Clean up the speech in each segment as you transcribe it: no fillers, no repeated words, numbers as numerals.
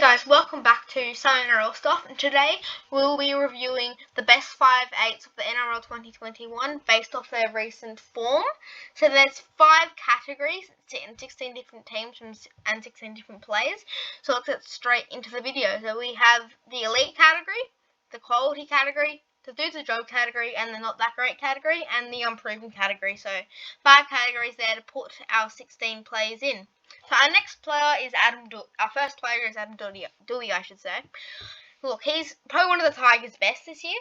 guys, welcome back to some NRL stuff, and today we'll be reviewing the best 5/8 of the NRL 2021 based off their recent form. So there's 5 categories and 16 different teams and 16 different players. So let's get straight into the video. So we have the elite category, the quality category, the do the job category, and the not that great category, and the unproven category. So 5 categories there to put our 16 players in. So our next player is our first player is Adam Doueihi, I should say. Look, he's probably one of the Tigers' best this year.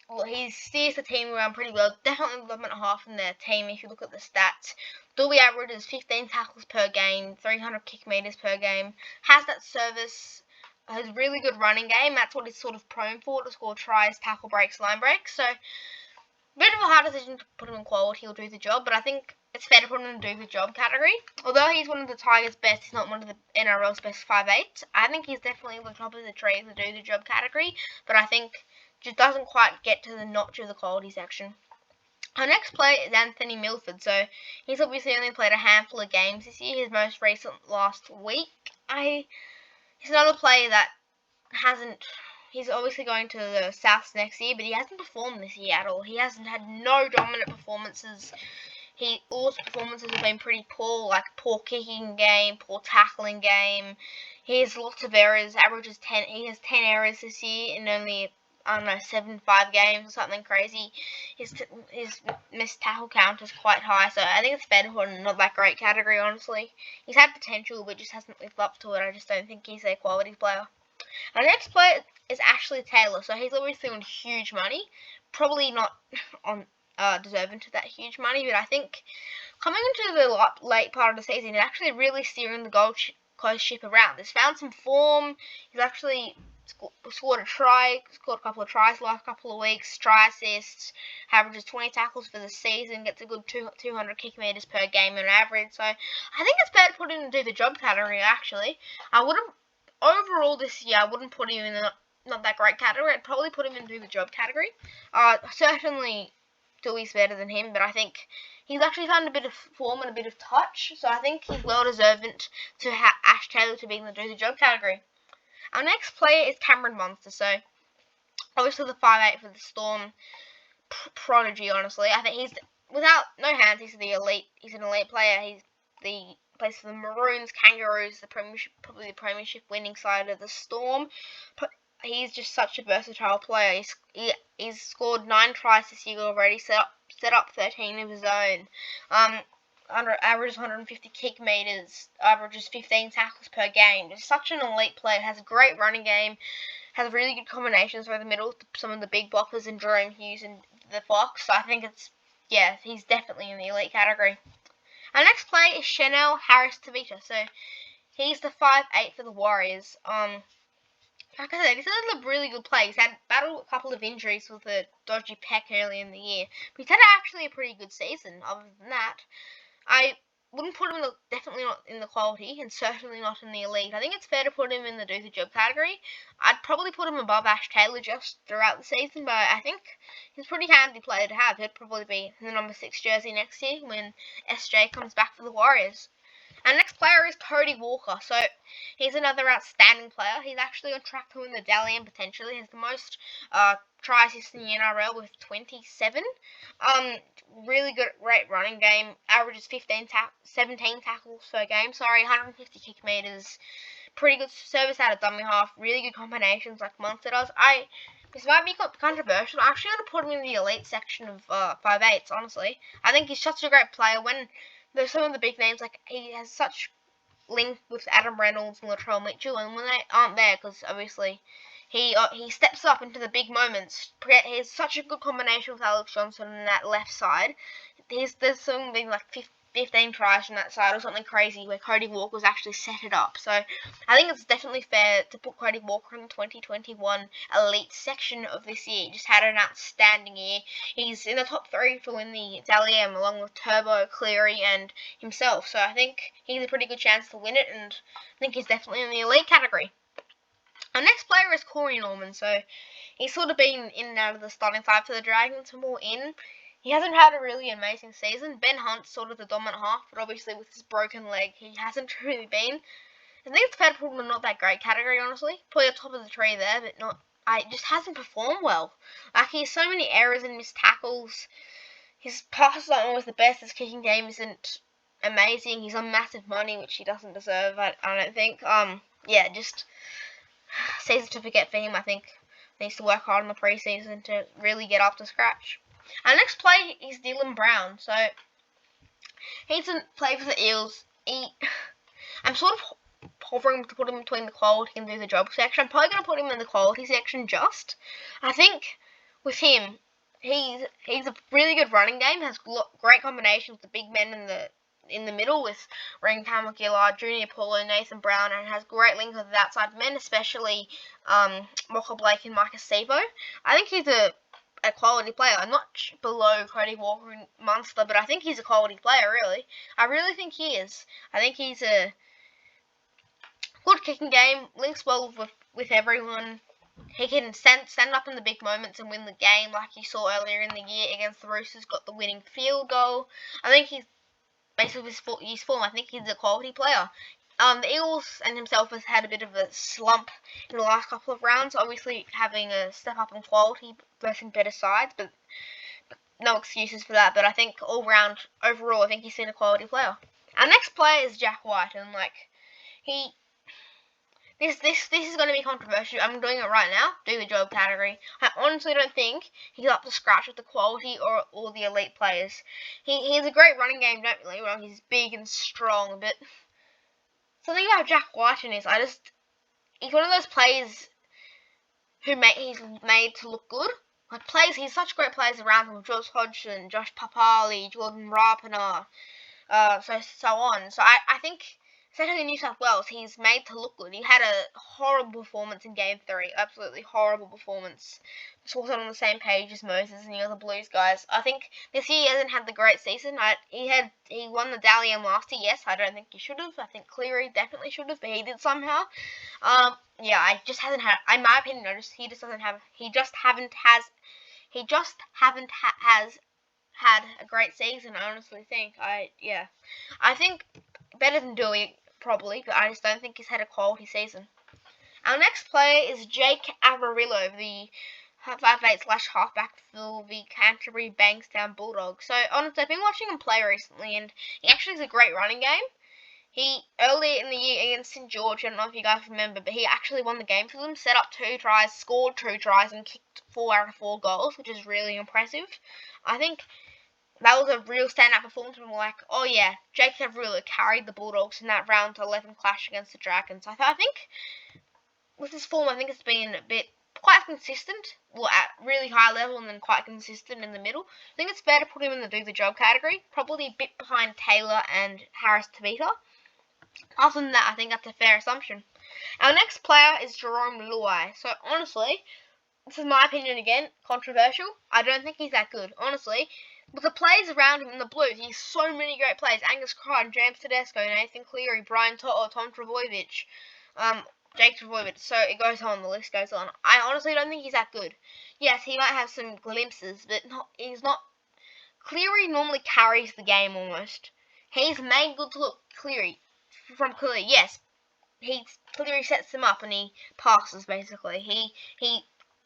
Look, he steers the team around pretty well. Definitely the dominant half in their team if you look at the stats. Doueihi averages 15 tackles per game, 300 kick meters per game. Has that service, has really good running game. That's what he's sort of prone for, to score tries, tackle breaks, line breaks. So, bit of a hard decision to put him in quality. He'll do the job, but I think it's fair to put him in the do the job category. Although he's one of the Tigers' best, he's not one of the NRL's best 5/8. I think he's definitely the top of the tree in the do the job category, but I think just doesn't quite get to the notch of the quality section. Our next player is Anthony Milford. So he's obviously only played a handful of games this year. His most recent last week. He's another player that hasn't. He's obviously going to the Souths next year, but he hasn't performed this year at all. He hasn't had no dominant performances. All his performances have been pretty poor, like poor kicking game, poor tackling game. He has lots of errors. He has 10 errors this year in only 7-5 games or something crazy. His missed tackle count is quite high, so I think it's fair to put in not that great category. Honestly, he's had potential, but just hasn't lived up to it. I just don't think he's a quality player. Our next player is Ashley Taylor. So he's obviously on huge money. Probably not on deserving to that huge money, but I think coming into the late part of the season, he's actually really steering the Gold Coast ship around. He's found some form. He's actually scored a couple of tries the last couple of weeks, try assists, averages 20 tackles for the season, gets a good 200 kick meters per game on average. So I think it's better to put him in the do the job category, actually. Overall this year, I wouldn't put him in the not that great category. I'd probably put him in do the job category. Certainly Doueihi's better than him, but I think he's actually found a bit of form and a bit of touch, so I think he's well deserving to have Ash Taylor to be in the do the job category. Our next player is Cameron Munster. So obviously the 5/8 for the Storm, prodigy. Honestly, I think he's without no hands. He's the elite. He's an elite player. Plays for the Maroons, Kangaroos, probably the premiership winning side of the Storm. He's just such a versatile player. He's scored 9 tries this year already. Set up 13 of his own. Averages 150 kick meters. Averages 15 tackles per game. Just such an elite player. Has a great running game. Has really good combinations through the middle. Some of the big blockers and Jerome Hughes and the Fox. So I think he's definitely in the elite category. Our next player is Chanel Harris-Tavita. So he's the 5/8 for the Warriors. Like I said, he's a really good player. He's had battled a couple of injuries with a dodgy pec early in the year, but he's had actually a pretty good season. Other than that, I wouldn't put him definitely not in the quality, and certainly not in the elite. I think it's fair to put him in the do the job category. I'd probably put him above Ash Taylor just throughout the season, but I think he's a pretty handy player to have. He'd probably be in the number 6 jersey next year when SJ comes back for the Warriors. Our next player is Cody Walker. So he's another outstanding player. He's actually on track to win the Dally M potentially. He has the most try assists in the NRL with 27. Really great running game. Averages 17 tackles per game. 150 kick meters. Pretty good service out of dummy half. Really good combinations like Munster does. This might be controversial. I'm actually going to put him in the elite section of 5/8s, honestly. I think he's such a great player. When there's some of the big names, like he has such link with Adam Reynolds and Latrell Mitchell, and when they aren't there, because obviously he steps up into the big moments. He has such a good combination with Alex Johnson on that left side. There's something like 15 tries from that side or something crazy where Cody Walker's actually set it up. So I think it's definitely fair to put Cody Walker in the 2021 elite section of this year. He just had an outstanding year. He's in the top 3 to win the Dally M along with Turbo, Cleary and himself. So I think he's a pretty good chance to win it, and I think he's definitely in the elite category. Our next player is Corey Norman. So he's sort of been in and out of the starting 5 for the Dragons, more in. He hasn't had a really amazing season. Ben Hunt's sort of the dominant half, but obviously with his broken leg, he hasn't really been I think it's fair to put him in not that great category, honestly. Probably the top of the tree there, but not. It just hasn't performed well. Like, he has so many errors and missed tackles. His passes aren't always the best. His kicking game isn't amazing. He's on massive money, which he doesn't deserve, I don't think. Yeah, just season to forget for him, I think. He needs to work hard in the preseason to really get up to scratch. Our next play is Dylan Brown. So, he doesn't play for the Eels. I'm sort of hovering to put him between the quality and do the job section. I'm probably going to put him in the quality section just. I think with him, he's a really good running game. Has great combinations with the big men in the middle with Ring Tamagila, Junior Paulo, Nathan Brown, and has great links with the outside men, especially Walker Blake and Marcus Sebo. I think he's a quality player. I'm not below Cody Walker and Munster, but I think he's a quality player, really. I really think he is. I think he's a good kicking game, links well with everyone. He can stand up in the big moments and win the game, like you saw earlier in the year against the Roosters, got the winning field goal. I think he's, based on his form, I think he's a quality player. The Eagles and himself has had a bit of a slump in the last couple of rounds, obviously having a step up in quality, versing better sides, but no excuses for that. But I think all-round, overall, I think he's been a quality player. Our next player is Jack White, and this is going to be controversial. I'm doing it right now, do the job category. I honestly don't think he's up to scratch with the quality or all the elite players. He has a great running game, don't get me wrong, he's big and strong, but something about Jack White is he's one of those players he's made to look good. Like, he's such great players around him, George Hodgson, Josh Papali, Jordan Rapana, so on. So I think, especially in New South Wales, he's made to look good. He had a horrible performance in Game 3, absolutely horrible performance. Just wasn't on the same page as Moses and the other Blues guys. I think this year he hasn't had the great season. He won the Dally M last year, yes, I don't think he should have. I think Cleary definitely should have, but he did somehow. Yeah, I just haven't had, in my opinion, he just haven't had a great season, I honestly think. I think better than Dewey, probably, but I just don't think he's had a quality season. Our next player is Jake Averillo, the 5'8" /halfback for the Canterbury Bankstown Bulldogs. So, honestly, I've been watching him play recently, and he actually has a great running game. Earlier in the year against St. George, I don't know if you guys remember, but he actually won the game for them, set up 2 tries, scored 2 tries, and kicked 4 out of 4 goals, which is really impressive. I think that was a real standout performance, and we're like, oh yeah, Jake Averillo carried the Bulldogs in that round to 11 clash against the Dragons. I think with this form, I think it's been quite consistent, well, at really high level, and then quite consistent in the middle. I think it's fair to put him in the do the job category, probably a bit behind Taylor and Harris Tavita. Other than that, I think that's a fair assumption. Our next player is Jerome Luai. So honestly, this is my opinion again, controversial. I don't think he's that good, honestly. With the players around him in the Blues, he's so many great players. Angus Crichton, James Tedesco, Nathan Cleary, Brian Toto, Tom Trbojevic, Jake Trbojevic. So it goes on, the list goes on. I honestly don't think he's that good. Yes, he might have some glimpses, but he's not. Cleary normally carries the game almost. He's made good to look. Cleary, yes. Cleary sets him up and he passes, basically.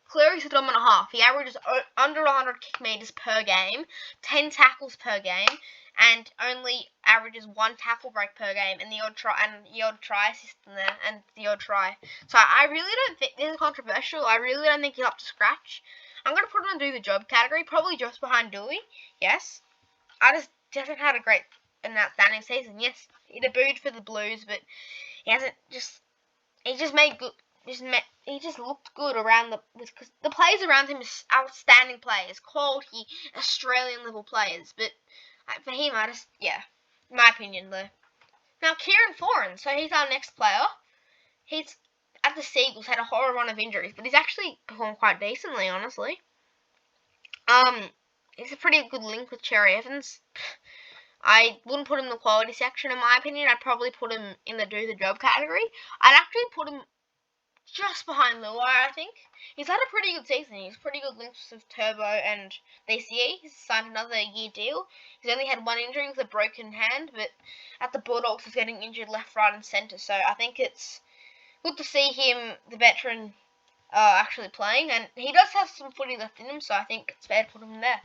Cleary's a dominant half. He averages under 100 kick meters per game, 10 tackles per game, and only averages 1 tackle break per game, and the odd try assist in there, and the odd try. So I really don't think this is controversial. I really don't think he's up to scratch. I'm gonna put him in do the job category, probably just behind Dewey. Yes, I just hasn't had a great and outstanding season. Yes, he debuted for the Blues, but he hasn't he just looked good around because the players around him are outstanding players, quality Australian level players. But for him, my opinion though. Now Kieran Foran, so he's our next player. He's at the Seagulls, had a horror run of injuries, but he's actually performed quite decently, honestly. It's a pretty good link with Cherry Evans. I wouldn't put him in the quality section, in my opinion. I'd probably put him in the do the job category. I'd actually put him just behind Luai, I think. He's had a pretty good season. He's pretty good links with Turbo and DCE. He's signed another year deal. He's only had one injury with a broken hand, but at the Bulldogs he's getting injured left, right and centre. So I think it's good to see him, the veteran, actually playing. And he does have some footy left in him, so I think it's fair to put him there.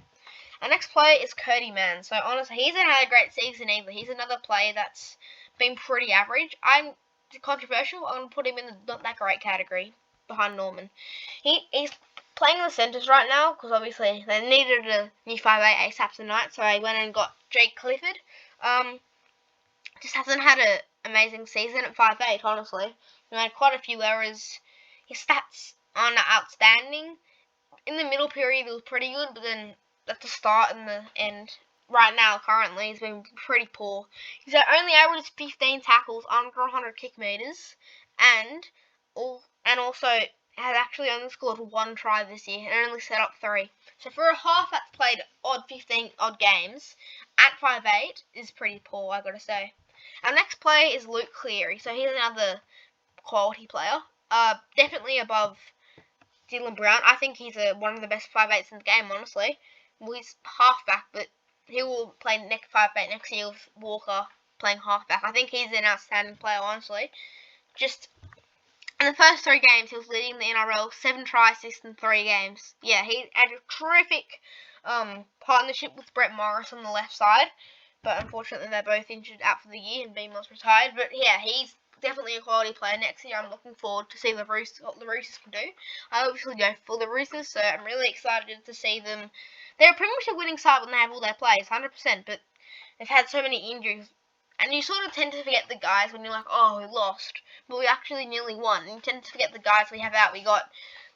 Our next player is Cody Mann. So honestly, he hasn't had a great season either. He's another player that's been pretty average. I'm controversial. I'm going to put him in the not that great category behind Norman. He's playing in the centres right now because obviously they needed a new 5'8" ASAP tonight, so I went and got Jake Clifford. Just hasn't had an amazing season at 5'8", honestly. He made quite a few errors. His stats aren't outstanding. In the middle period, it was pretty good, but then at the start and the end, right now, currently, he's been pretty poor. He's only averaged 15 tackles under 100 kick meters, and also has actually only scored one try this year and only set up 3. So for a half that's played 15 odd games at 5'8" is pretty poor, I gotta say. Our next player is Luke Cleary, so he's another quality player. Definitely above Dylan Brown. I think he's one of the best 5'8" in the game, honestly. Well, he's halfback, but he will play next 5'8" next year with Walker playing halfback. I think he's an outstanding player, honestly. Just in the first 3 games, he was leading the NRL, 7 try assists in 3 games. Yeah, he had a terrific partnership with Brett Morris on the left side, but unfortunately they're both injured out for the year and Beam was retired. But yeah, he's definitely a quality player. Next year I'm looking forward to see what the Roosters can do. I obviously go for the Roosters, so I'm really excited to see them. They're pretty much a winning side when they have all their players, 100%, but they've had so many injuries. And you sort of tend to forget the guys when you're like, oh, we lost. But we actually nearly won. And you tend to forget the guys we have out. We got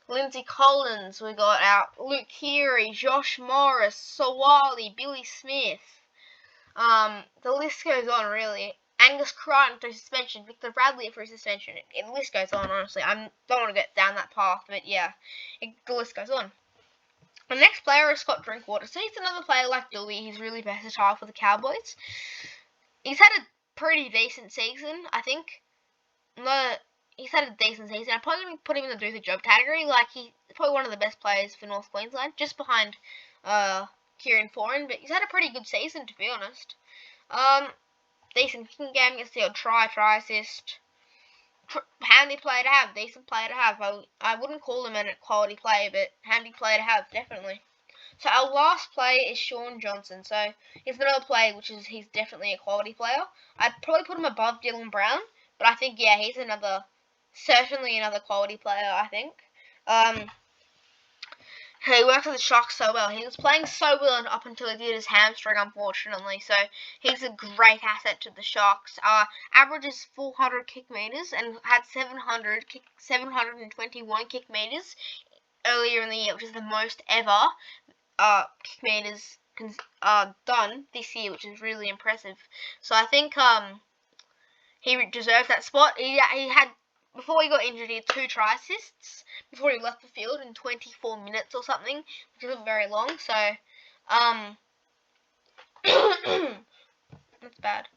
Lindsay Collins, we got out Luke Keary, Josh Morris, Sawali, Billy Smith. The list goes on, really. Angus Crichton through suspension, Victor Bradley through suspension. The list goes on, honestly. I don't want to get down that path, but yeah, the list goes on. The next player is Scott Drinkwater. So he's another player like Dilby. He's really versatile for the Cowboys. He's had a pretty decent season, I think. He's had a decent season. I'm probably going to put him in the do the job category. Like, he's probably one of the best players for North Queensland, just behind Kieran Foran. But he's had a pretty good season, to be honest. Decent kicking game, gets the odd try assist. Handy player to have, decent player to have. I wouldn't call him a quality player, but handy player to have, definitely. So our last player is Sean Johnson. So he's another player he's definitely a quality player. I'd probably put him above Dylan Brown, but I think, yeah, he's certainly another quality player, I think. He works with the Sharks so well. He was playing so well up until he did his hamstring, unfortunately. So he's a great asset to the Sharks. Averages 400 kick meters and had 721 kick meters earlier in the year, which is the most ever kick meters done this year, which is really impressive. So I think he deserves that spot. He had, before he got injured, he had 2 try assists before he left the field in 24 minutes or something, which isn't very long. So that's bad.